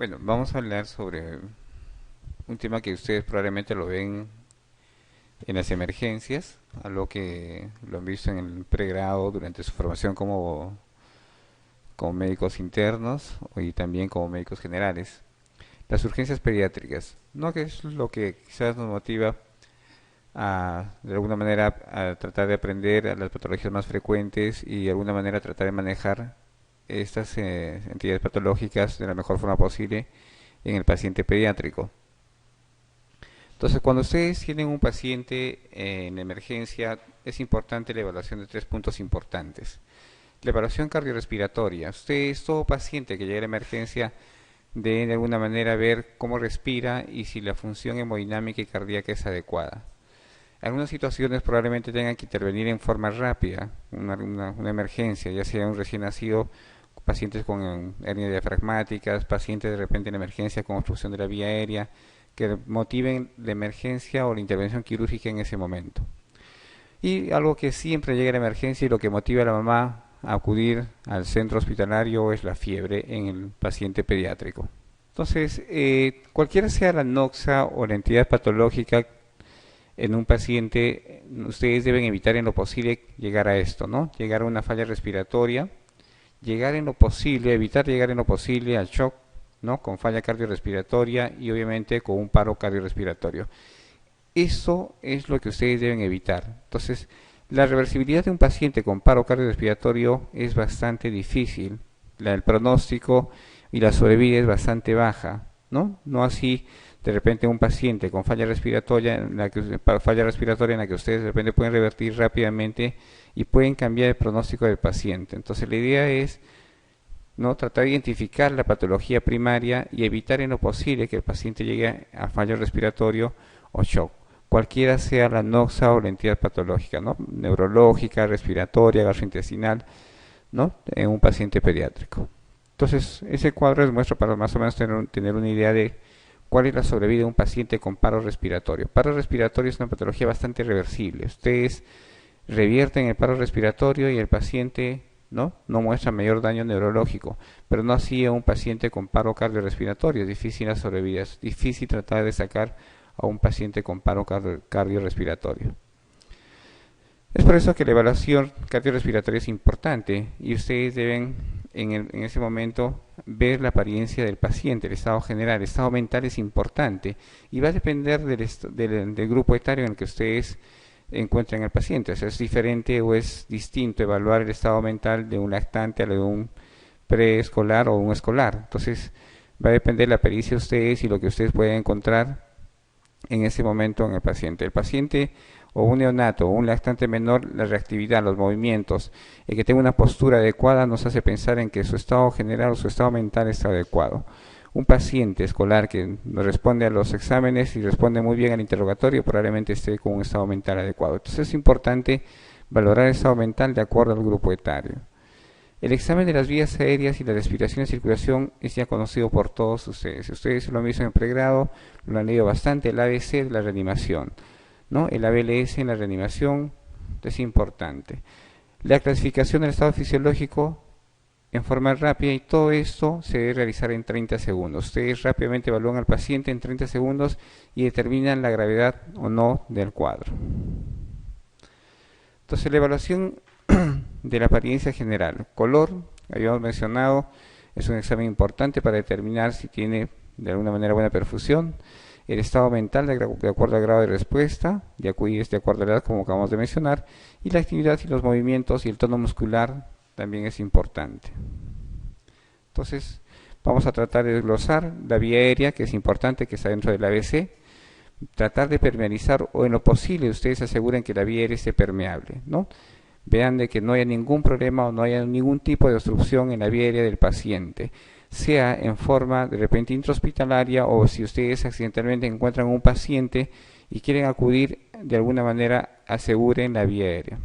Bueno, vamos a hablar sobre un tema que ustedes probablemente lo ven en las emergencias, algo que lo han visto en el pregrado durante su formación como médicos internos y también como médicos generales. Las urgencias pediátricas, ¿no? Que es lo que quizás nos motiva de alguna manera a tratar de aprender a las patologías más frecuentes y de alguna manera tratar de manejar estas entidades patológicas de la mejor forma posible en el paciente pediátrico. Entonces, cuando ustedes tienen un paciente en emergencia, es importante la evaluación de tres puntos importantes. La evaluación cardiorrespiratoria. Ustedes, todo paciente que llegue a la emergencia, deben de alguna manera ver cómo respira y si la función hemodinámica y cardíaca es adecuada. En algunas situaciones probablemente tengan que intervenir en forma rápida, una emergencia, ya sea un recién nacido, pacientes con hernias diafragmáticas, pacientes de repente en emergencia con obstrucción de la vía aérea, que motiven la emergencia o la intervención quirúrgica en ese momento. Y algo que siempre llega a la emergencia y lo que motiva a la mamá a acudir al centro hospitalario es la fiebre en el paciente pediátrico. Entonces, cualquiera sea la noxa o la entidad patológica en un paciente, ustedes deben evitar en lo posible llegar a esto, ¿no? Llegar a una falla respiratoria, llegar en lo posible, evitar llegar en lo posible al shock, ¿no? Con falla cardiorrespiratoria y obviamente con un paro cardiorrespiratorio. Eso es lo que ustedes deben evitar. Entonces, la reversibilidad de un paciente con paro cardiorrespiratorio es bastante difícil. El pronóstico y la sobrevida es bastante baja, ¿no? No así de repente un paciente con falla respiratoria en la que ustedes de repente pueden revertir rápidamente y pueden cambiar el pronóstico del paciente. Entonces, la idea es no tratar de identificar la patología primaria y evitar en lo posible que el paciente llegue a fallo respiratorio o shock, cualquiera sea la noxa o la entidad patológica, ¿no? Neurológica, respiratoria, gastrointestinal, ¿no? En un paciente pediátrico. Entonces, ese cuadro es muestra para más o menos tener una idea de cuál es la sobrevida de un paciente con paro respiratorio. Paro respiratorio es una patología bastante reversible. Ustedes revierten el paro respiratorio y el paciente no muestra mayor daño neurológico, pero no así a un paciente con paro cardiorrespiratorio. Es difícil la sobrevida, es difícil tratar de sacar a un paciente con paro cardiorrespiratorio. Es por eso que la evaluación cardiorrespiratoria es importante y ustedes deben en ese momento ver la apariencia del paciente, el estado general. El estado mental es importante y va a depender del grupo etario en el que ustedes encuentren al paciente. O sea, es diferente o es distinto evaluar el estado mental de un lactante a lo de un preescolar o un escolar. Entonces, va a depender de la pericia de ustedes y lo que ustedes pueden encontrar en ese momento en el paciente. El paciente o un neonato o un lactante menor, la reactividad, los movimientos, el que tenga una postura adecuada nos hace pensar en que su estado general o su estado mental está adecuado. Un paciente escolar que responde a los exámenes y responde muy bien al interrogatorio probablemente esté con un estado mental adecuado. Entonces es importante valorar el estado mental de acuerdo al grupo etario. El examen de las vías aéreas y la respiración y circulación es ya conocido por todos ustedes. Ustedes lo han visto en el pregrado, lo han leído bastante, el ABC de la reanimación, ¿no? El ABLS en la reanimación es importante. La clasificación del estado fisiológico en forma rápida y todo esto se debe realizar en 30 segundos. Ustedes rápidamente evalúan al paciente en 30 segundos y determinan la gravedad o no del cuadro. Entonces la evaluación de la apariencia general. Color, habíamos mencionado, es un examen importante para determinar si tiene de alguna manera buena perfusión. El estado mental de acuerdo al grado de respuesta, de acuerdo a la edad como acabamos de mencionar, y la actividad y los movimientos y el tono muscular también es importante. Entonces, vamos a tratar de desglosar la vía aérea, que es importante, que está dentro del ABC, tratar de permeabilizar o en lo posible ustedes aseguren que la vía aérea esté permeable, ¿no? Vean de que no haya ningún problema o no haya ningún tipo de obstrucción en la vía aérea del paciente, sea en forma de repente intrahospitalaria o si ustedes accidentalmente encuentran un paciente y quieren acudir de alguna manera, aseguren la vía aérea.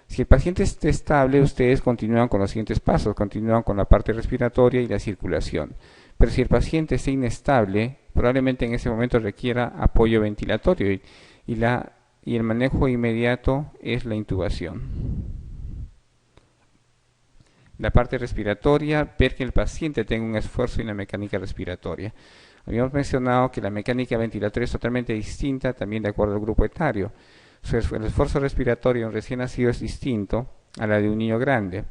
Si el paciente está estable, ustedes continúan con los siguientes pasos, continúan con la parte respiratoria y la circulación. Pero si el paciente está inestable, probablemente en ese momento requiera apoyo ventilatorio y el manejo inmediato es la intubación. La parte respiratoria, ver que el paciente tenga un esfuerzo y una mecánica respiratoria. Habíamos mencionado que la mecánica ventilatoria es totalmente distinta también de acuerdo al grupo etario. El esfuerzo respiratorio en un recién nacido es distinto a la de un niño grande.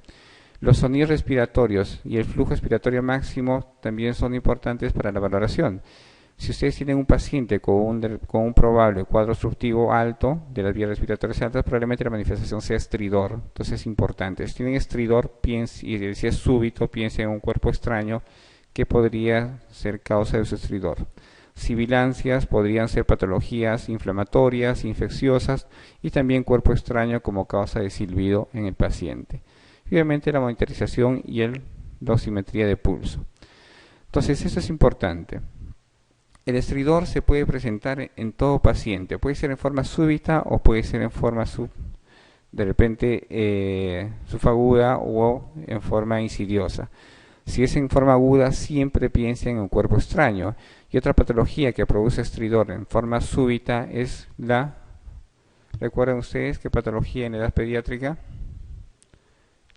Los sonidos respiratorios y el flujo respiratorio máximo también son importantes para la valoración. Si ustedes tienen un paciente con un probable cuadro obstructivo alto de las vías respiratorias altas, probablemente la manifestación sea estridor. Entonces es importante. Si tienen estridor y si es súbito, piensen en un cuerpo extraño que podría ser causa de su estridor. Sibilancias podrían ser patologías inflamatorias, infecciosas y también cuerpo extraño como causa de silbido en el paciente. Y obviamente la monitorización y la dosimetría de pulso. Entonces eso es importante. El estridor se puede presentar en todo paciente, puede ser en forma súbita o puede ser en forma de repente subaguda o en forma insidiosa. Si es en forma aguda, siempre piensen en un cuerpo extraño. Y otra patología que produce estridor en forma súbita es ¿recuerdan ustedes qué patología en edad pediátrica?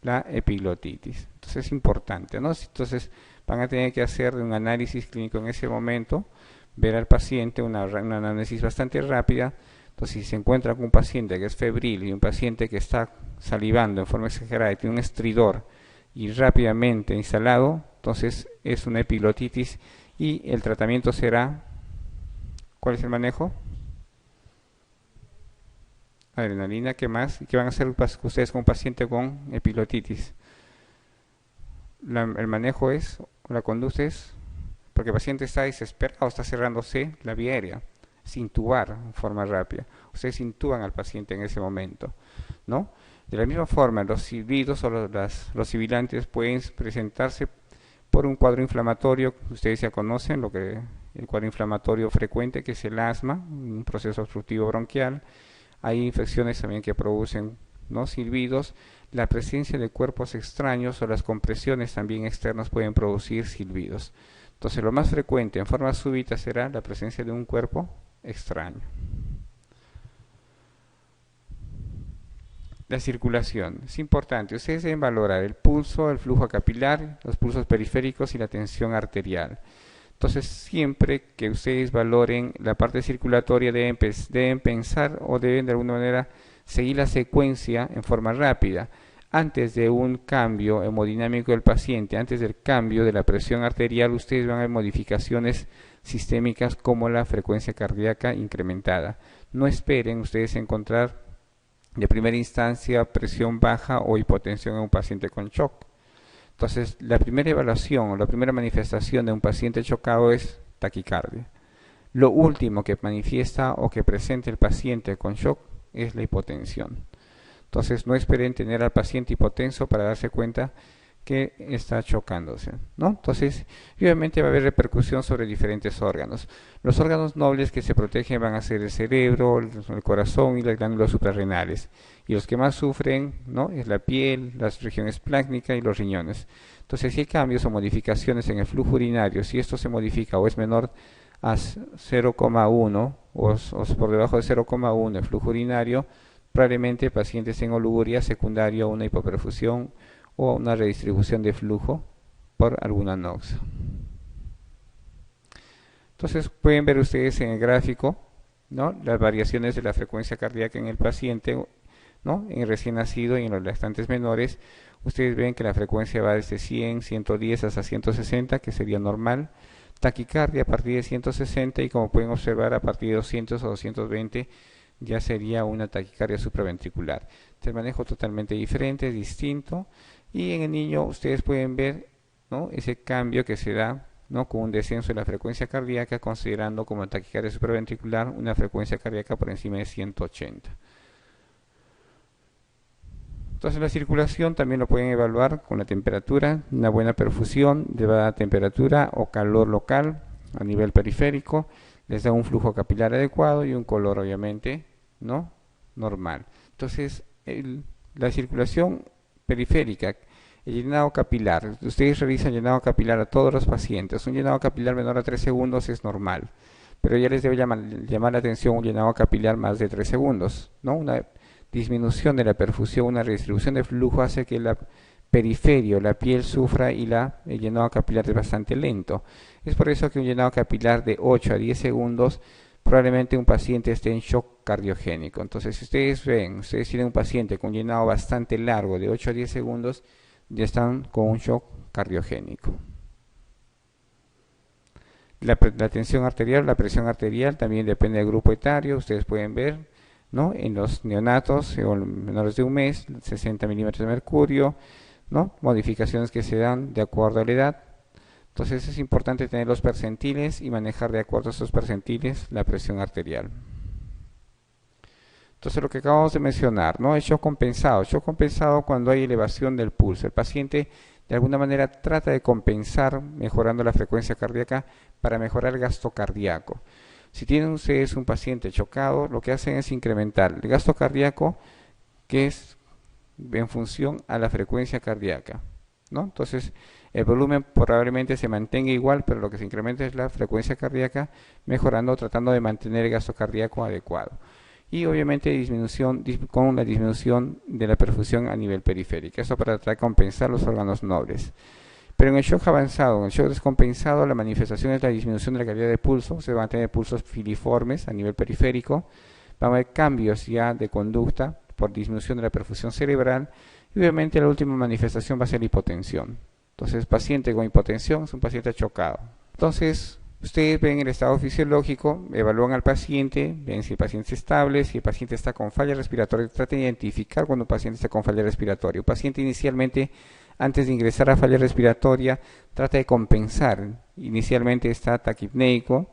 La epiglotitis. Entonces es importante, ¿no? Entonces van a tener que hacer un análisis clínico en ese momento, ver al paciente, una análisis bastante rápida. Entonces si se encuentra con un paciente que es febril y un paciente que está salivando en forma exagerada y tiene un estridor y rápidamente instalado, entonces es una epiglotitis y el tratamiento será, ¿cuál es el manejo? Adrenalina. ¿Qué más? ¿Y qué van a hacer ustedes con un paciente con epiglotitis? El manejo es, la conducta es, porque el paciente está desesperado, está cerrándose la vía aérea, es intubar en forma rápida. Ustedes intuban al paciente en ese momento, ¿no? De la misma forma, los silbidos o los sibilantes pueden presentarse por un cuadro inflamatorio. Ustedes ya conocen el cuadro inflamatorio frecuente, que es el asma, un proceso obstructivo bronquial. Hay infecciones también que producen, ¿no?, silbidos. La presencia de cuerpos extraños o las compresiones también externas pueden producir silbidos. Entonces, lo más frecuente en forma súbita será la presencia de un cuerpo extraño. La circulación es importante. Ustedes deben valorar el pulso, el flujo capilar, los pulsos periféricos y la tensión arterial. Entonces, siempre que ustedes valoren la parte circulatoria, deben pensar o deben de alguna manera seguir la secuencia en forma rápida. Antes de un cambio hemodinámico del paciente, antes del cambio de la presión arterial, ustedes van a ver modificaciones sistémicas como la frecuencia cardíaca incrementada. No esperen ustedes encontrar de primera instancia presión baja o hipotensión en un paciente con shock. Entonces, la primera evaluación o la primera manifestación de un paciente chocado es taquicardia. Lo último que manifiesta o que presenta el paciente con shock es la hipotensión. Entonces, no esperen tener al paciente hipotenso para darse cuenta que está chocándose, ¿no? Entonces, obviamente va a haber repercusión sobre diferentes órganos. Los órganos nobles que se protegen van a ser el cerebro, el corazón y las glándulas suprarrenales. Y los que más sufren, ¿no?, es la piel, las regiones plácnicas y los riñones. Entonces, si hay cambios o modificaciones en el flujo urinario, si esto se modifica o es menor a 0,1 o por debajo de 0,1 el flujo urinario, probablemente el paciente tenga oliguria secundaria a una hipoperfusión o una redistribución de flujo por alguna anoxia. Entonces pueden ver ustedes en el gráfico, ¿no?, las variaciones de la frecuencia cardíaca en el paciente, ¿no?, en el recién nacido y en los lactantes menores. Ustedes ven que la frecuencia va desde 100, 110 hasta 160, que sería normal. Taquicardia a partir de 160 y, como pueden observar, a partir de 200 o 220 ya sería una taquicardia supraventricular. El manejo totalmente diferente, distinto. Y en el niño ustedes pueden ver, ¿no?, ese cambio que se da, ¿no?, con un descenso de la frecuencia cardíaca, considerando como taquicardia supraventricular una frecuencia cardíaca por encima de 180. Entonces, la circulación también lo pueden evaluar con la temperatura, una buena perfusión, elevada temperatura o calor local a nivel periférico, les da un flujo capilar adecuado y un color, obviamente, ¿no?, normal. Entonces, la circulación periférica, el llenado capilar, ustedes revisan llenado capilar a todos los pacientes. Un llenado capilar menor a 3 segundos es normal, pero ya les debe llamar la atención un llenado capilar más de 3 segundos, ¿no? Una disminución de la perfusión, una redistribución de flujo hace que la periferio, la piel sufra y el llenado capilar es bastante lento. Es por eso que un llenado capilar de 8 a 10 segundos, probablemente un paciente esté en shock cardiogénico. Entonces, si ustedes ven, ustedes tienen un paciente con un llenado bastante largo de 8 a 10 segundos, ya están con un shock cardiogénico. La tensión arterial, la presión arterial también depende del grupo etario. Ustedes pueden ver, ¿no? En los neonatos o menores de un mes, 60 milímetros de mercurio, ¿no? Modificaciones que se dan de acuerdo a la edad. Entonces es importante tener los percentiles y manejar de acuerdo a esos percentiles la presión arterial. Entonces lo que acabamos de mencionar, ¿no? El shock compensado. Shock compensado cuando hay elevación del pulso. El paciente de alguna manera trata de compensar mejorando la frecuencia cardíaca para mejorar el gasto cardíaco. Si tienen ustedes un paciente chocado, lo que hacen es incrementar el gasto cardíaco, que es en función a la frecuencia cardíaca, ¿no? Entonces el volumen probablemente se mantenga igual, pero lo que se incrementa es la frecuencia cardíaca, mejorando, tratando de mantener el gasto cardíaco adecuado. Y obviamente con la disminución de la perfusión a nivel periférico. Eso para tratar de compensar los órganos nobles. Pero en el shock avanzado, en el shock descompensado, la manifestación es la disminución de la calidad de pulso, se van a tener pulsos filiformes a nivel periférico, van a haber cambios ya de conducta por disminución de la perfusión cerebral, y obviamente la última manifestación va a ser la hipotensión. Entonces, paciente con hipotensión es un paciente chocado. Entonces, ustedes ven el estado fisiológico, evalúan al paciente, ven si el paciente es estable, si el paciente está con falla respiratoria, traten de identificar cuando un paciente está con falla respiratoria. Un paciente inicialmente, antes de ingresar a falla respiratoria, trata de compensar. Inicialmente está taquipneico,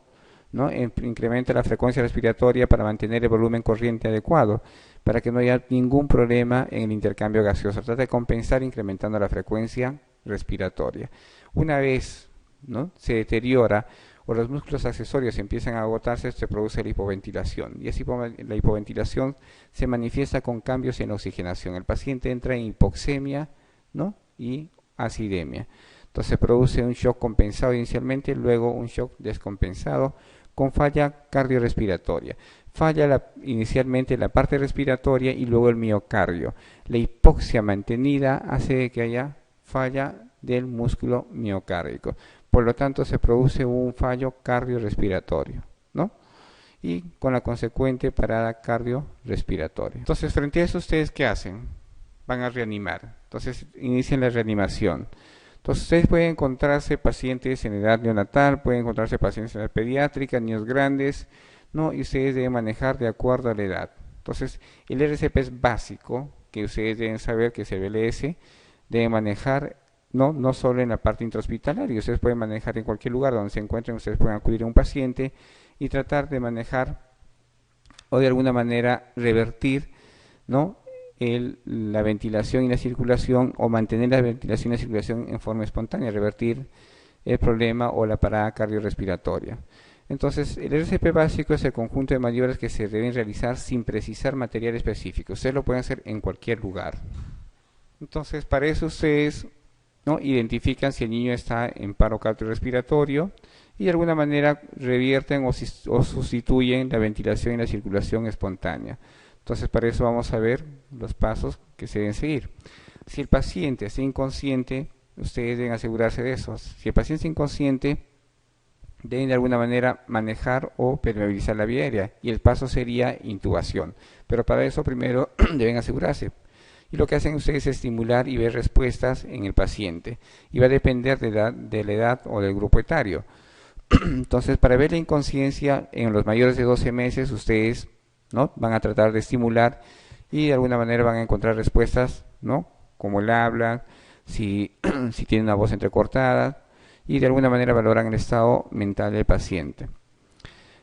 ¿no? Incrementa la frecuencia respiratoria para mantener el volumen corriente adecuado, para que no haya ningún problema en el intercambio gaseoso. Trata de compensar incrementando la frecuencia respiratoria. Una vez, ¿no?, se deteriora o los músculos accesorios empiezan a agotarse, se produce la hipoventilación. Y la hipoventilación se manifiesta con cambios en la oxigenación. El paciente entra en hipoxemia, ¿no?, y acidemia. Entonces se produce un shock compensado inicialmente, luego un shock descompensado con falla cardiorrespiratoria. Falla inicialmente la parte respiratoria y luego el miocardio. La hipoxia mantenida hace que haya falla del músculo miocárdico. Por lo tanto, se produce un fallo cardiorrespiratorio, ¿no? Y con la consecuente parada cardiorrespiratoria. Entonces, frente a eso, ¿ustedes qué hacen? Van a reanimar. Entonces, inician la reanimación. Entonces, ustedes pueden encontrarse pacientes en edad neonatal, pueden encontrarse pacientes en edad pediátrica, niños grandes, ¿no? Y ustedes deben manejar de acuerdo a la edad. Entonces, el RCP es básico, que ustedes deben saber que es el BLS, deben manejar no solo en la parte intrahospitalaria, ustedes pueden manejar en cualquier lugar donde se encuentren, ustedes pueden acudir a un paciente y tratar de manejar o de alguna manera revertir, ¿no?, la ventilación y la circulación, o mantener la ventilación y la circulación en forma espontánea, revertir el problema o la parada cardiorrespiratoria. Entonces, el RCP básico es el conjunto de maniobras que se deben realizar sin precisar material específico. Ustedes lo pueden hacer en cualquier lugar. Entonces, para eso ustedes, ¿no?, identifican si el niño está en paro cardiorrespiratorio y de alguna manera revierten o sustituyen la ventilación y la circulación espontánea. Entonces, para eso vamos a ver los pasos que se deben seguir. Si el paciente está inconsciente, ustedes deben asegurarse de eso. Si el paciente está inconsciente, deben de alguna manera manejar o permeabilizar la vía aérea, y el paso sería intubación. Pero para eso primero deben asegurarse. Y lo que hacen ustedes es estimular y ver respuestas en el paciente. Y va a depender de la edad o del grupo etario. Entonces, para ver la inconsciencia en los mayores de 12 meses, ustedes, ¿no?, van a tratar de estimular y de alguna manera van a encontrar respuestas, ¿no?, como el habla, si tiene una voz entrecortada, y de alguna manera valoran el estado mental del paciente.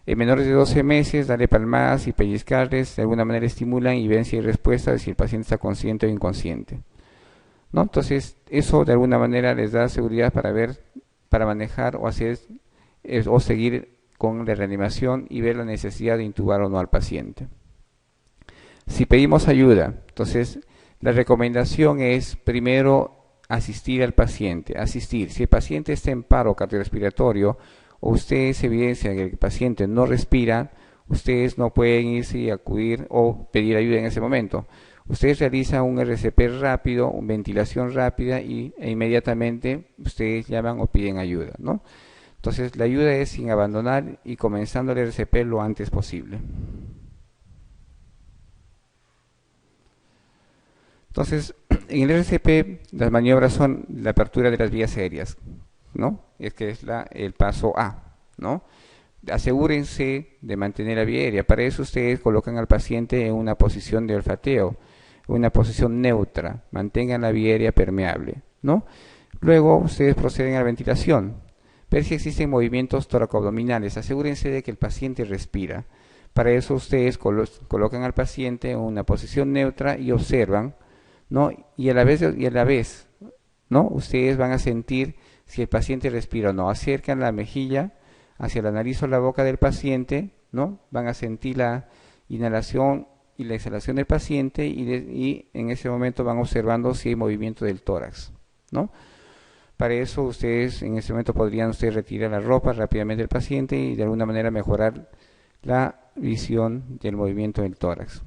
En menores de 12 meses, darle palmadas y pellizcarles, de alguna manera estimulan y ven si hay respuesta, de si el paciente está consciente o inconsciente, ¿no? Entonces, eso de alguna manera les da seguridad para ver, para manejar o hacer o seguir con la reanimación y ver la necesidad de intubar o no al paciente. Si pedimos ayuda, entonces la recomendación es primero asistir al paciente, asistir. Si el paciente está en paro cardiorrespiratorio o ustedes evidencian que el paciente no respira, ustedes no pueden irse y acudir o pedir ayuda en ese momento. Ustedes realizan un RCP rápido, una ventilación rápida e inmediatamente ustedes llaman o piden ayuda, ¿no? Entonces la ayuda es sin abandonar y comenzando el RCP lo antes posible. Entonces, en el RCP las maniobras son la apertura de las vías aéreas, ¿no? Es que es el paso A, ¿no? Asegúrense de mantener la vía aérea. Para eso ustedes colocan al paciente en una posición de olfateo, una posición neutra. Mantengan la vía aérea permeable, ¿no? Luego ustedes proceden a la ventilación. Ver si existen movimientos toracoabdominales. Asegúrense de que el paciente respira. Para eso ustedes colocan al paciente en una posición neutra y observan, ¿no? Y a la vez, ¿no? Ustedes van a sentir si el paciente respira o no. Acercan la mejilla hacia la nariz o la boca del paciente, ¿no? Van a sentir la inhalación y la exhalación del paciente y en ese momento van observando si hay movimiento del tórax, ¿no? Para eso ustedes en ese momento podrían ustedes retirar la ropa rápidamente del paciente y de alguna manera mejorar la visión del movimiento del tórax.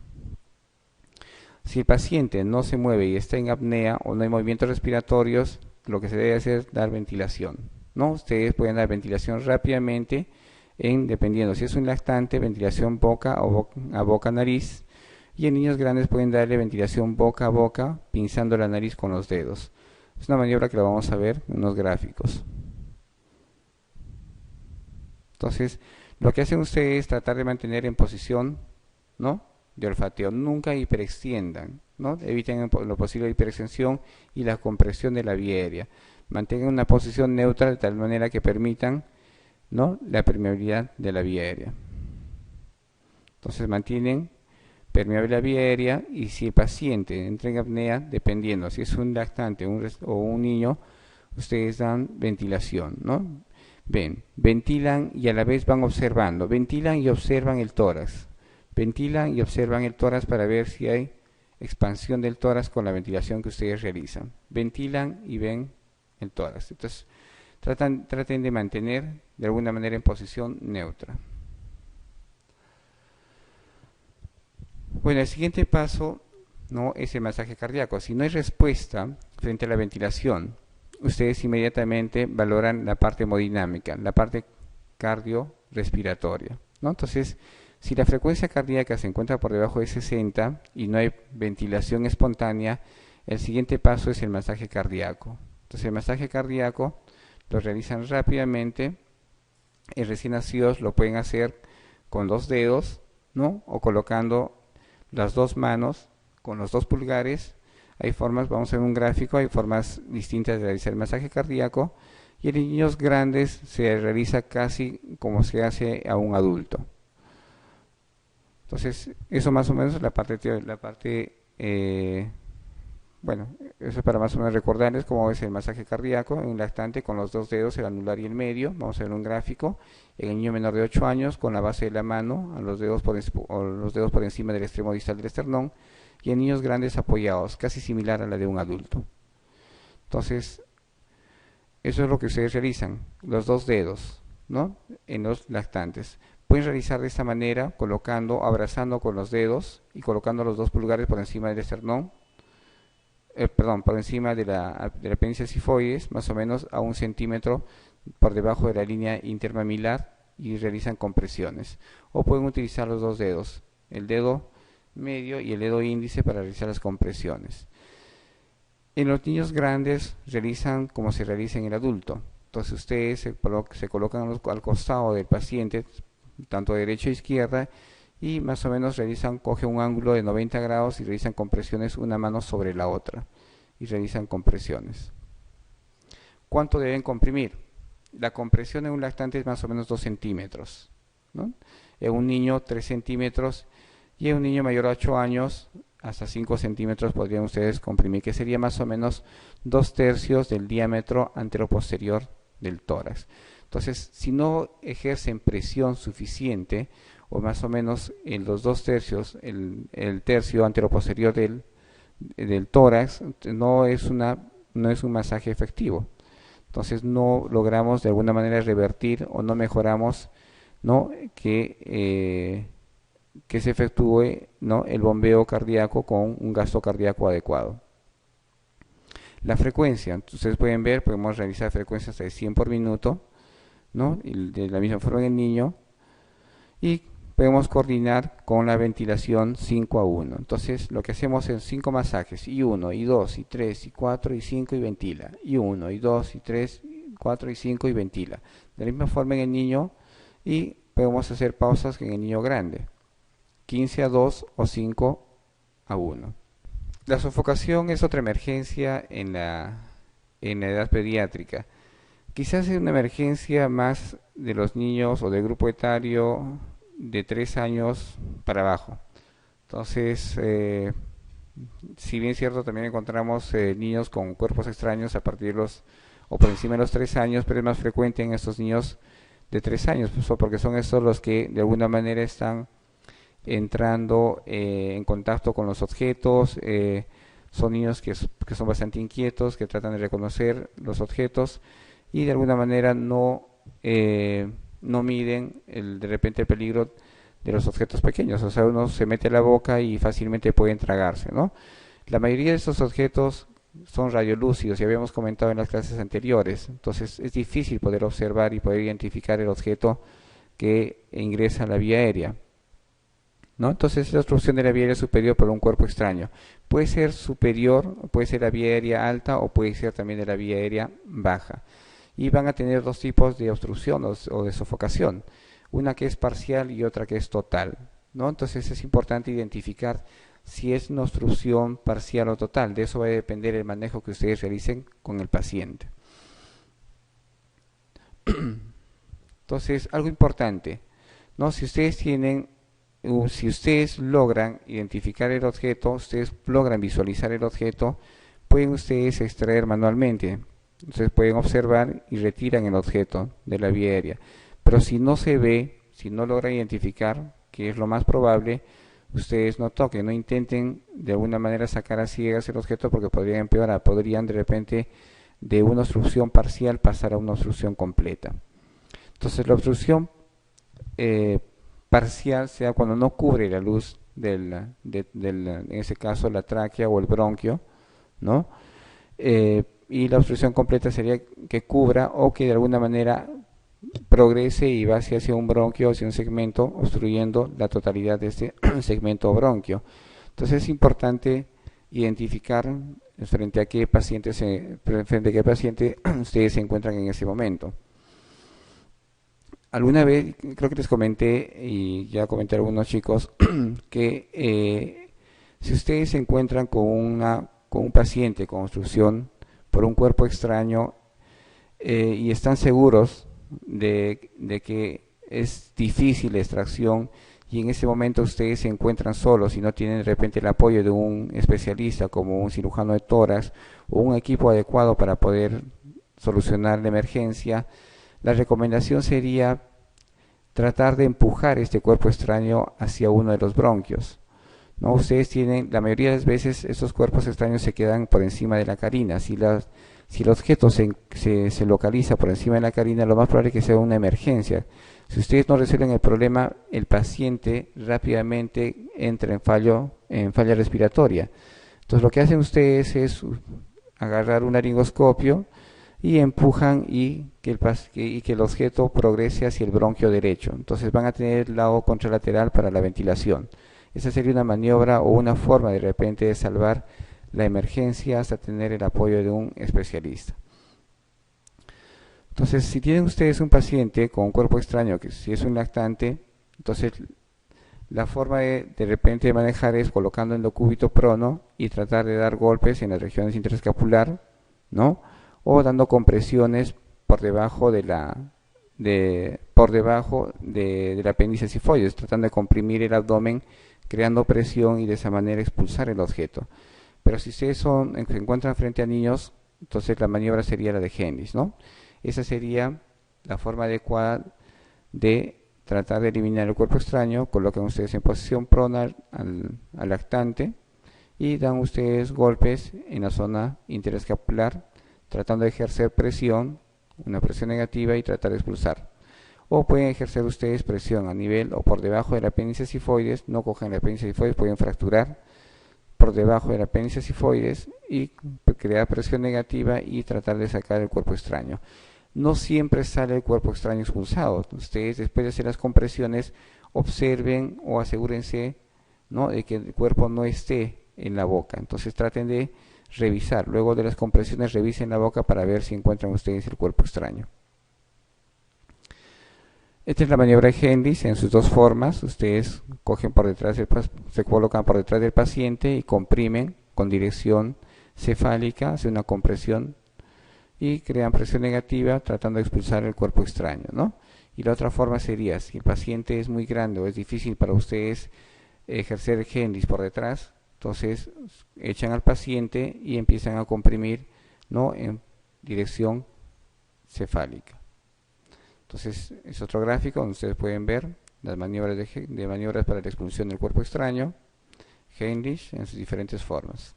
Si el paciente no se mueve y está en apnea o no hay movimientos respiratorios, lo que se debe hacer es dar ventilación, ¿no? Ustedes pueden dar ventilación rápidamente, dependiendo si es un lactante, ventilación boca a boca nariz, y en niños grandes pueden darle ventilación boca a boca, pinzando la nariz con los dedos. Es una maniobra que la vamos a ver en unos gráficos. Entonces, lo que hacen ustedes es tratar de mantener en posición, ¿no?, de olfateo. Nunca hiperextiendan, ¿no? Eviten lo posible la hiperextensión y la compresión de la vía aérea. Mantengan una posición neutra de tal manera que permitan, ¿no?, la permeabilidad de la vía aérea. Entonces mantienen permeable la vía aérea y si el paciente entra en apnea, dependiendo si es un lactante o un niño, ustedes dan ventilación, ¿no? Ven, ventilan y a la vez van observando, ventilan y observan el tórax, ventilan y observan el tórax para ver si hay expansión del tórax con la ventilación que ustedes realizan, ventilan y ven el tórax. Entonces traten de mantener de alguna manera en posición neutra. Bueno, el siguiente paso, ¿no?, es el masaje cardíaco. Si no hay respuesta frente a la ventilación, ustedes inmediatamente valoran la parte hemodinámica, la parte cardiorrespiratoria, ¿no? Entonces, si la frecuencia cardíaca se encuentra por debajo de 60 y no hay ventilación espontánea, el siguiente paso es el masaje cardíaco. Entonces, el masaje cardíaco lo realizan rápidamente. En recién nacidos lo pueden hacer con los dedos, ¿no?, o colocando las dos manos con los dos pulgares. Hay formas, vamos a ver un gráfico, hay formas distintas de realizar el masaje cardíaco y en niños grandes se realiza casi como se hace a un adulto. Entonces, eso más o menos es bueno, eso es para más o menos recordarles cómo es el masaje cardíaco en un lactante con los dos dedos, el anular y el medio. Vamos a ver un gráfico. En el niño menor de 8 años con la base de la mano, los dedos por encima del extremo distal del esternón, y en niños grandes apoyados, casi similar a la de un adulto. Entonces, eso es lo que ustedes realizan, los dos dedos, ¿no?, en los lactantes. Pueden realizar de esta manera, abrazando con los dedos y colocando los dos pulgares por encima del esternón, por encima de la apéndice sifoides, más o menos a 1 centímetro por debajo de la línea intermamilar, y realizan compresiones. O pueden utilizar los dos dedos, el dedo medio y el dedo índice, para realizar las compresiones. En los niños grandes realizan como se realiza en el adulto. Entonces ustedes se colocan al costado del paciente, tanto derecha e izquierda, y más o menos cogen un ángulo de 90 grados y realizan compresiones una mano sobre la otra y realizan compresiones. ¿Cuánto deben comprimir? La compresión en un lactante es más o menos 2 centímetros, ¿no? En un niño 3 centímetros y en un niño mayor a 8 años hasta 5 centímetros podrían ustedes comprimir, que sería más o menos 2/3 del diámetro anteroposterior del tórax. Entonces, si no ejercen presión suficiente, o más o menos en los 2/3, el tercio anteroposterior del tórax, no es un masaje efectivo. Entonces no logramos de alguna manera revertir o no mejoramos, ¿no?, que que se efectúe, ¿no?, el bombeo cardíaco con un gasto cardíaco adecuado. La frecuencia, ustedes pueden ver, podemos realizar frecuencias de 100 por minuto, ¿no?, y de la misma forma en el niño, y podemos coordinar con la ventilación 5 a 1. Entonces lo que hacemos es 5 masajes, y 1, y 2, y 3, y 4, y 5 y ventila, y 1, y 2, y 3, 4 y 5 y ventila. De la misma forma en el niño, y podemos hacer pausas en el niño grande, 15 a 2 o 5 a 1. La sofocación es otra emergencia en la edad pediátrica. Quizás es una emergencia más de los niños o del grupo etario de 3 años para abajo. Entonces, si bien es cierto, también encontramos niños con cuerpos extraños a partir de los o por encima de los 3 años, pero es más frecuente en estos niños de 3 años, pues, porque son estos los que de alguna manera están entrando en contacto con los objetos, son niños que son bastante inquietos, que tratan de reconocer los objetos y de alguna manera no miden de repente el peligro de los objetos pequeños. O sea, uno se mete la boca y fácilmente pueden tragarse, ¿no? La mayoría de estos objetos son radiolúcidos, ya habíamos comentado en las clases anteriores, entonces es difícil poder observar y poder identificar el objeto que ingresa a la vía aérea, ¿no? Entonces la obstrucción de la vía aérea superior por un cuerpo extraño puede ser superior, puede ser la vía aérea alta o puede ser también de la vía aérea baja. Y van a tener dos tipos de obstrucción o de sofocación, una que es parcial y otra que es total, ¿no? Entonces es importante identificar si es una obstrucción parcial o total. De eso va a depender el manejo que ustedes realicen con el paciente. Entonces, algo importante, ¿no? Si ustedes logran identificar el objeto, ustedes logran visualizar el objeto, pueden ustedes extraer manualmente. Entonces pueden observar y retiran el objeto de la vía aérea. Pero si no se ve, si no logran identificar, que es lo más probable, ustedes no toquen, no intenten de alguna manera sacar a ciegas el objeto porque podrían empeorar, podrían de repente de una obstrucción parcial pasar a una obstrucción completa. Entonces la obstrucción parcial sea cuando no cubre la luz en ese caso la tráquea o el bronquio, ¿no? Y la obstrucción completa sería que cubra o que de alguna manera progrese y va hacia un bronquio, hacia un segmento, obstruyendo la totalidad de este segmento o bronquio. Entonces es importante identificar frente a qué paciente ustedes se encuentran en ese momento. Alguna vez, creo que les comenté, y ya comenté a algunos chicos, que si ustedes se encuentran con un paciente con obstrucción por un cuerpo extraño y están seguros de que es difícil la extracción y en ese momento ustedes se encuentran solos y no tienen de repente el apoyo de un especialista como un cirujano de tórax o un equipo adecuado para poder solucionar la emergencia, la recomendación sería tratar de empujar este cuerpo extraño hacia uno de los bronquios, ¿no? Ustedes tienen, la mayoría de las veces estos cuerpos extraños se quedan por encima de la carina. Si el objeto se localiza por encima de la carina, lo más probable es que sea una emergencia. Si ustedes no resuelven el problema, el paciente rápidamente entra en falla respiratoria. Entonces lo que hacen ustedes es agarrar un laringoscopio y empujan y que el objeto progrese hacia el bronquio derecho. Entonces van a tener el lado contralateral para la ventilación. Esa sería una maniobra o una forma de repente de salvar la emergencia hasta tener el apoyo de un especialista. Entonces, si tienen ustedes un paciente con un cuerpo extraño, que si es un lactante, entonces la forma de repente de manejar es colocando el decúbito prono y tratar de dar golpes en las regiones interescapular, ¿no? O dando compresiones por debajo del apéndice sifoides, tratando de comprimir el abdomen, creando presión y de esa manera expulsar el objeto. Pero si ustedes se encuentran frente a niños, entonces la maniobra sería la de Hennis, ¿no? Esa sería la forma adecuada de tratar de eliminar el cuerpo extraño. Colocan ustedes en posición prona al lactante y dan ustedes golpes en la zona interescapular, tratando de ejercer presión, una presión negativa y tratar de expulsar. o pueden ejercer ustedes presión a nivel o por debajo del apéndice sifoides, no cogen el apéndice sifoides, pueden fracturar por debajo del apéndice sifoides y crear presión negativa y tratar de sacar el cuerpo extraño. No siempre sale el cuerpo extraño expulsado. Ustedes después de hacer las compresiones observen o asegúrense, ¿no?, de que el cuerpo no esté en la boca. Entonces traten de revisar. Luego de las compresiones revisen la boca para ver si encuentran ustedes el cuerpo extraño. Esta es la maniobra de Hendrix en sus dos formas. Ustedes cogen por detrás se colocan por detrás del paciente y comprimen con dirección cefálica, hacen una compresión y crean presión negativa tratando de expulsar el cuerpo extraño, ¿no? Y la otra forma sería, si el paciente es muy grande o es difícil para ustedes ejercer el Hendrix por detrás, entonces echan al paciente y empiezan a comprimir, ¿no?, en dirección cefálica. Entonces es otro gráfico donde ustedes pueden ver las maniobras de maniobras para la expulsión del cuerpo extraño, Hendrix en sus diferentes formas.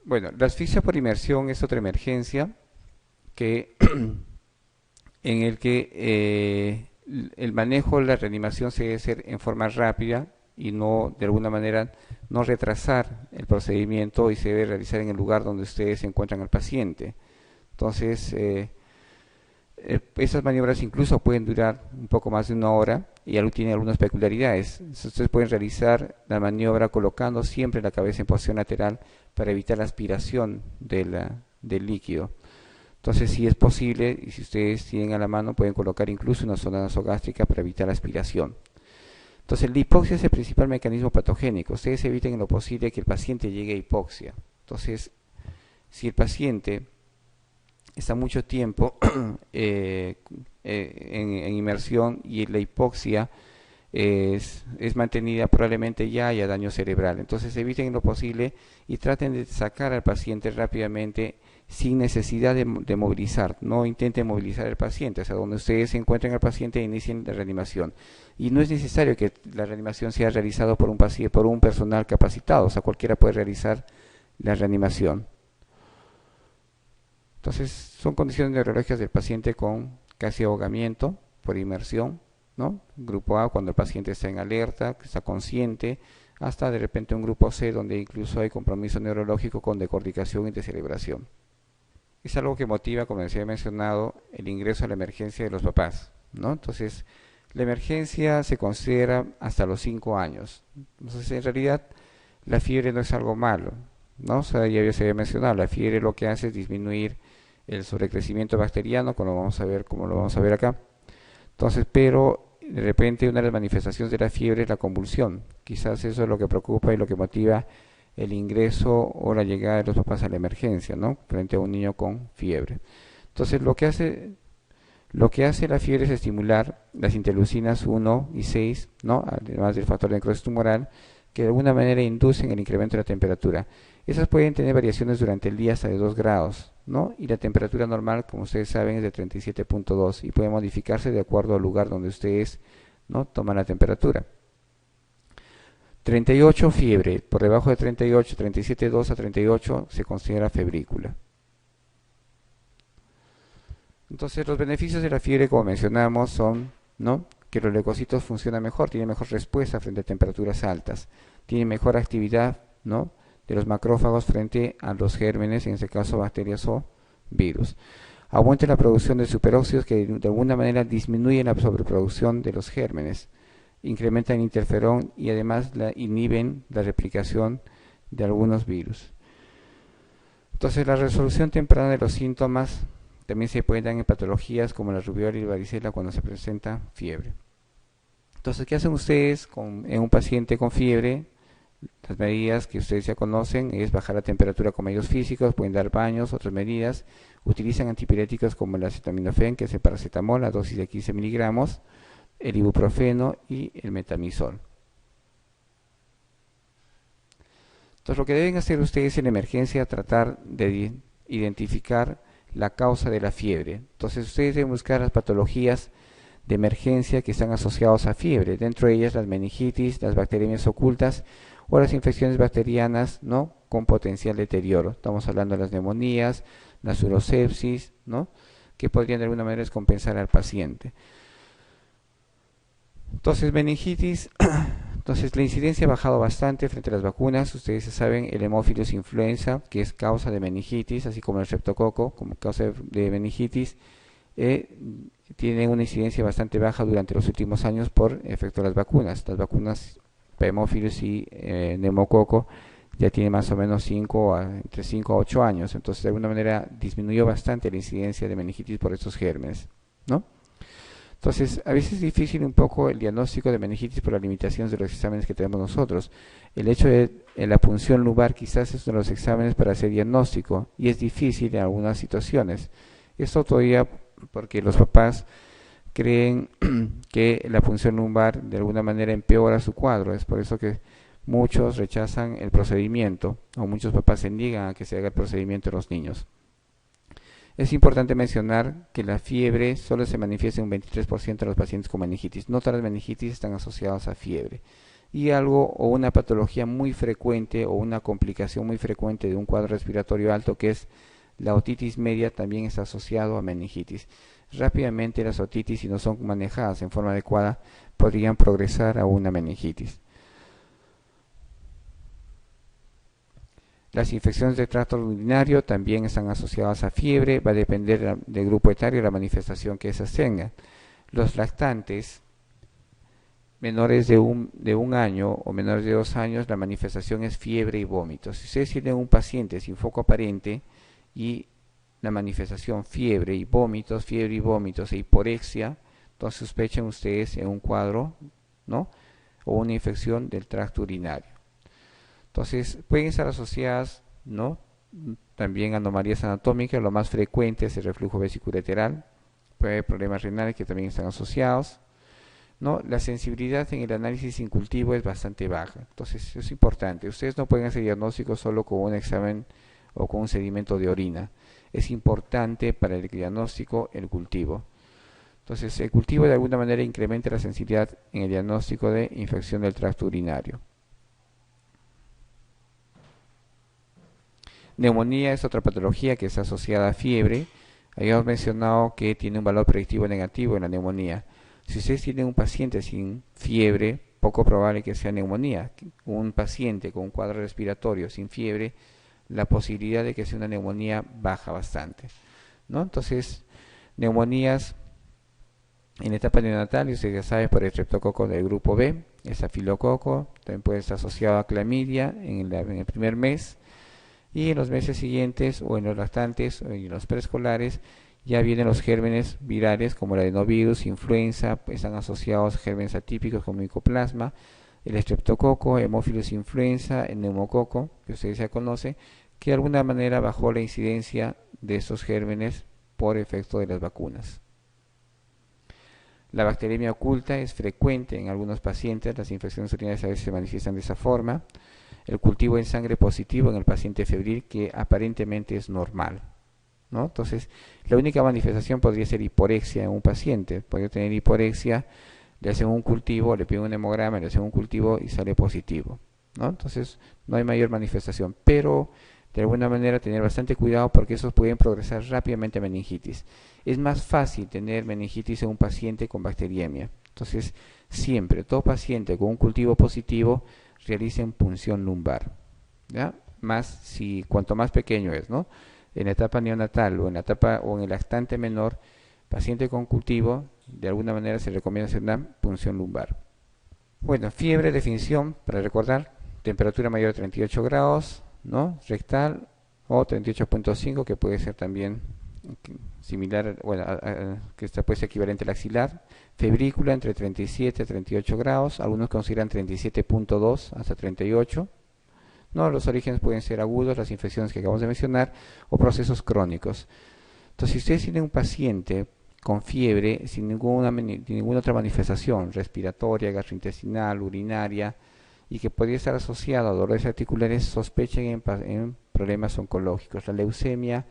Bueno, la asfixia por inmersión es otra emergencia que en el que el manejo de la reanimación se debe hacer en forma rápida y no, de alguna manera, no retrasar el procedimiento, y se debe realizar en el lugar donde ustedes se encuentran al paciente. Entonces, esas maniobras incluso pueden durar un poco más de una hora y tienen algunas peculiaridades. Ustedes pueden realizar la maniobra colocando siempre la cabeza en posición lateral para evitar la aspiración del líquido. Entonces, si es posible, y si ustedes tienen a la mano, pueden colocar incluso una sonda nasogástrica para evitar la aspiración. Entonces, la hipoxia es el principal mecanismo patogénico. Ustedes eviten en lo posible que el paciente llegue a hipoxia. Entonces, si el paciente está mucho tiempo en inmersión y la hipoxia es mantenida, probablemente ya haya daño cerebral. Entonces eviten lo posible y traten de sacar al paciente rápidamente sin necesidad de movilizar. No intenten movilizar al paciente, o sea, donde ustedes se encuentren al paciente inicien la reanimación. Y no es necesario que la reanimación sea realizada por un personal capacitado, o sea, cualquiera puede realizar la reanimación. Entonces son condiciones neurológicas del paciente con casi ahogamiento por inmersión, ¿no? Grupo A, cuando el paciente está en alerta, está consciente, hasta de repente un grupo C, donde incluso hay compromiso neurológico con decorticación y descerebración. Es algo que motiva, como les había mencionado, el ingreso a la emergencia de los papás, ¿no? Entonces, la emergencia se considera hasta los 5 años. Entonces, en realidad, la fiebre no es algo malo, ¿no? O sea, ya se había mencionado, la fiebre lo que hace es disminuir el sobrecrecimiento bacteriano, como lo vamos a ver acá. Entonces, pero de repente una de las manifestaciones de la fiebre es la convulsión. Quizás eso es lo que preocupa y lo que motiva el ingreso o la llegada de los papás a la emergencia, ¿no?, frente a un niño con fiebre. Entonces, lo que hace la fiebre es estimular las interleucinas 1 y 6, ¿no?, además del factor de necrosis tumoral, que de alguna manera inducen el incremento de la temperatura. Esas pueden tener variaciones durante el día hasta de 2 grados, ¿no? Y la temperatura normal, como ustedes saben, es de 37.2 y puede modificarse de acuerdo al lugar donde ustedes, ¿no?, toman la temperatura. 38, fiebre. Por debajo de 38, 37.2 a 38 se considera febrícula. Entonces, los beneficios de la fiebre, como mencionamos, son, ¿no?, que los leucocitos funcionan mejor, tienen mejor respuesta frente a temperaturas altas, tienen mejor actividad, ¿no?, de los macrófagos frente a los gérmenes, en este caso bacterias o virus. Aumenta la producción de superóxidos que de alguna manera disminuyen la sobreproducción de los gérmenes, incrementan el interferón y además inhiben la replicación de algunos virus. Entonces, la resolución temprana de los síntomas también se puede dar en patologías como la rubiola y varicela cuando se presenta fiebre. Entonces, ¿qué hacen ustedes en un paciente con fiebre? Las medidas que ustedes ya conocen es bajar la temperatura con medios físicos, pueden dar baños, otras medidas. Utilizan antipiréticos como el acetaminofén, que es el paracetamol, la dosis de 15 miligramos, el ibuprofeno y el metamizol. Entonces, lo que deben hacer ustedes en emergencia es tratar de identificar la causa de la fiebre. Entonces, ustedes deben buscar las patologías de emergencia que están asociadas a fiebre, dentro de ellas las meningitis, las bacteriemias ocultas o las infecciones bacterianas, ¿no?, con potencial deterioro. Estamos hablando de las neumonías, las urosepsis, ¿no?, que podrían de alguna manera descompensar al paciente. Entonces, meningitis, entonces la incidencia ha bajado bastante frente a las vacunas. Ustedes saben, el Haemophilus influenza, que es causa de meningitis, así como el streptococo, como causa de meningitis, tienen una incidencia bastante baja durante los últimos años por efecto de las vacunas. Las vacunas Haemophilus y neumococo ya tienen más o menos entre 5 a 8 años, entonces de alguna manera disminuyó bastante la incidencia de meningitis por estos gérmenes, ¿no? Entonces, a veces es difícil un poco el diagnóstico de meningitis por las limitaciones de los exámenes que tenemos nosotros. El hecho de la punción lumbar quizás es uno de los exámenes para hacer diagnóstico y es difícil en algunas situaciones. Esto todavía porque los papás creen que la punción lumbar de alguna manera empeora su cuadro. Es por eso que muchos rechazan el procedimiento o muchos papás se niegan a que se haga el procedimiento en los niños. Es importante mencionar que la fiebre solo se manifiesta en un 23% de los pacientes con meningitis. No todas las meningitis están asociadas a fiebre. Y algo o una patología muy frecuente o una complicación muy frecuente de un cuadro respiratorio alto, que es la otitis media, también está asociado a meningitis. Rápidamente las otitis, si no son manejadas en forma adecuada, podrían progresar a una meningitis. Las infecciones de tracto urinario también están asociadas a fiebre, va a depender del grupo etario y la manifestación que esas tengan. Los lactantes menores de un año o menores de 2 años, la manifestación es fiebre y vómitos. Si ustedes tienen un paciente sin foco aparente y la manifestación fiebre y vómitos e hiporexia, entonces sospechen ustedes en un cuadro, ¿no?, o una infección del tracto urinario. Entonces, pueden estar asociadas, ¿no?, también anomalías anatómicas. Lo más frecuente es el reflujo vesiculolateral. Puede haber problemas renales que también están asociados, ¿no? La sensibilidad en el análisis sin cultivo es bastante baja. Entonces, es importante. Ustedes no pueden hacer diagnóstico solo con un examen o con un sedimento de orina. Es importante para el diagnóstico el cultivo. Entonces, el cultivo de alguna manera incrementa la sensibilidad en el diagnóstico de infección del tracto urinario. Neumonía es otra patología que está asociada a fiebre. Habíamos mencionado que tiene un valor predictivo negativo en la neumonía. Si ustedes tienen un paciente sin fiebre, poco probable que sea neumonía. Un paciente con un cuadro respiratorio sin fiebre, la posibilidad de que sea una neumonía baja bastante, ¿no? Entonces, neumonías en la etapa neonatal, y usted ya sabe, por el streptococo del grupo B, estafilococo, también puede estar asociado a clamidia en el primer mes. Y en los meses siguientes, o en los lactantes, o en los preescolares, ya vienen los gérmenes virales como el adenovirus, influenza, pues están asociados a gérmenes atípicos como micoplasma, el streptococo, Haemophilus influenza, el neumococo, que ustedes ya conocen, que de alguna manera bajó la incidencia de estos gérmenes por efecto de las vacunas. La bacteriemia oculta es frecuente en algunos pacientes, las infecciones urinarias a veces se manifiestan de esa forma. El cultivo en sangre positivo en el paciente febril, que aparentemente es normal, ¿no? Entonces, la única manifestación podría ser hiporexia en un paciente. Podría tener hiporexia, le hacen un cultivo, le piden un hemograma, le hacen un cultivo y sale positivo, ¿no? Entonces, no hay mayor manifestación, pero de alguna manera tener bastante cuidado porque esos pueden progresar rápidamente a meningitis. Es más fácil tener meningitis en un paciente con bacteriemia. Entonces, siempre, todo paciente con un cultivo positivo, realicen punción lumbar, ¿ya? Cuanto más pequeño es, ¿no? En la etapa neonatal o en la etapa o en el lactante menor, paciente con cultivo, de alguna manera se recomienda hacer una punción lumbar. Bueno, fiebre, definición, para recordar, temperatura mayor a 38 grados, ¿no?, rectal, o 38.5, que puede ser también similar, bueno, que esta puede ser equivalente al axilar. Febrícula entre 37 y 38 grados, algunos consideran 37.2 hasta 38. No, los orígenes pueden ser agudos, las infecciones que acabamos de mencionar, o procesos crónicos. Entonces, si ustedes tienen un paciente con fiebre sin ninguna otra manifestación respiratoria, gastrointestinal, urinaria, y que podría estar asociado a dolores articulares, sospechen en problemas oncológicos. La leucemia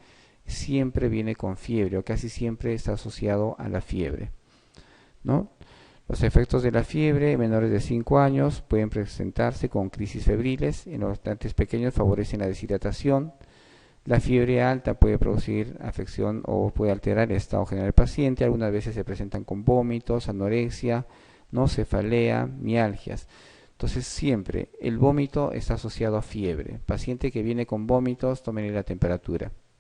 siempre viene con fiebre, o casi siempre está asociado a la fiebre, ¿no? Los efectos de la fiebre en menores de 5 años pueden presentarse con crisis febriles. En los lactantes pequeños favorecen la deshidratación, La fiebre alta puede producir afección o puede alterar el estado general del paciente. Algunas veces se presentan con vómitos, anorexia, no cefalea, mialgias. Entonces siempre el vómito está asociado a fiebre. Paciente que viene con vómitos, tómenle la temperatura.